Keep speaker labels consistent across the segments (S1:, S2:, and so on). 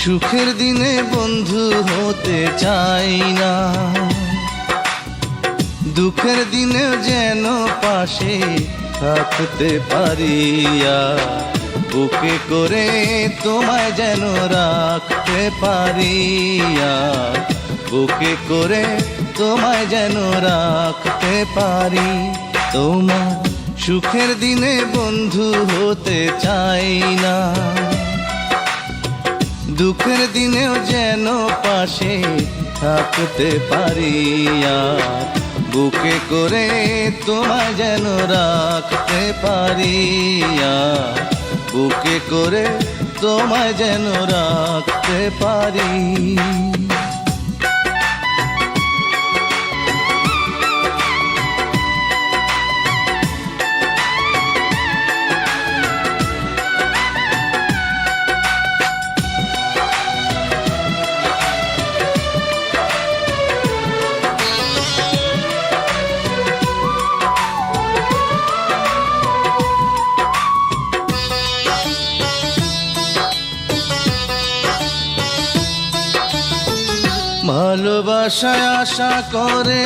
S1: সুখের দিনে বন্ধু হতে চাই না, দুঃখের দিনেও যেন পাশে থাকতে পারি। বুকে করে তোমায় যেন রাখতে পারি, বুকে করে তোমায় যেন রাখতে পারি। তোমার সুখের দিনে বন্ধু হতে চাই না, দুঃখের দিনেও যেন পাশে থাকতে পারি। বুকে করে তোমায় যেন রাখতে পারি, বুকে করে তোমায় যেন রাখতে পারি। ভালোবাসায় আশা করে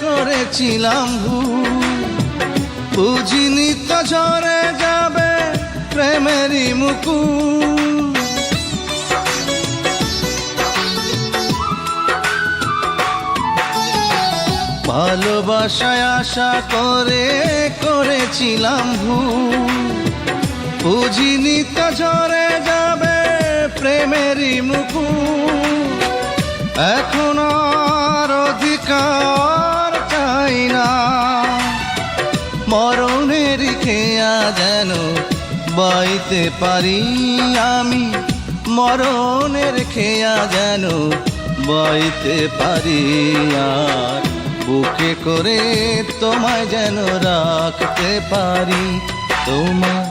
S1: করেছিলাম ভুল, বুঝিনি তো ঝরে যাবে প্রেমেরই মুকুল। ভালোবাসায় আশা করে করেছিলাম ভুল, বুঝিনি তো ঝরে যাবে প্রেমেরই মুকুল। এখন আর অধিকার চাই না, মরণের খেয়া যেন বাইতে পারি আমি, মরণের খেয়া যেন বাইতে পারি। আর বুকে করে তোমায় যেন রাখতে পারি। তোমার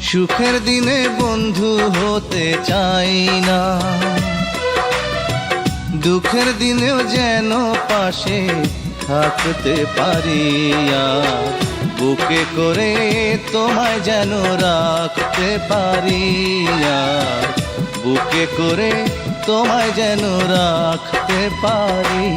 S1: সুখের দিনে বন্ধু হতে চাই না, দুঃখের দিনেও যেন পাশে থাকতে পারি। বুকে করে তোমায় যেন রাখতে পারি, বুকে করে তোমায় যেন রাখতে পারি।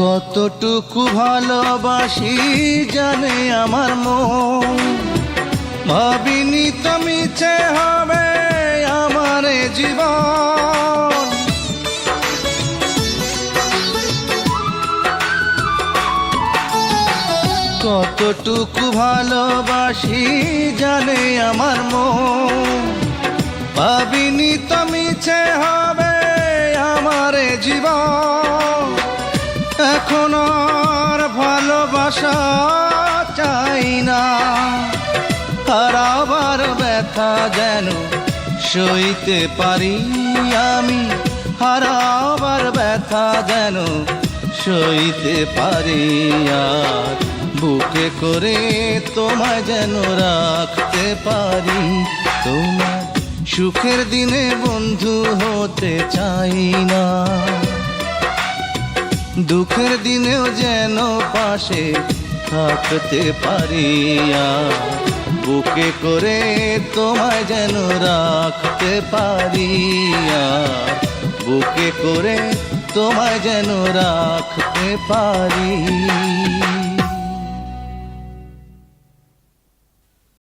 S1: কতটুকু ভালোবাসি জানে আমার মন, ভাবিনি তো মিছে হবে আমার জীবন। কতটুকু ভালোবাসি জানে আমার মন, ভাবিনি তো মিছে হবে আমার জীবন। এখন আর ভালোবাসা চাই না, হারাবার ব্যথা যেন সইতে পারি আমি, হারাবার ব্যথা যেন সইতে পারি। আর বুকে করে তোমায় যেন রাখতে পারি। তোমার সুখের দিনে বন্ধু হতে চাই না, দুঃখের দিনেও যেন পাশে থাকতে পারি। বুকে করে তোমায় যেন রাখতে পারি, বুকে করে তোমায় যেন রাখতে পারি।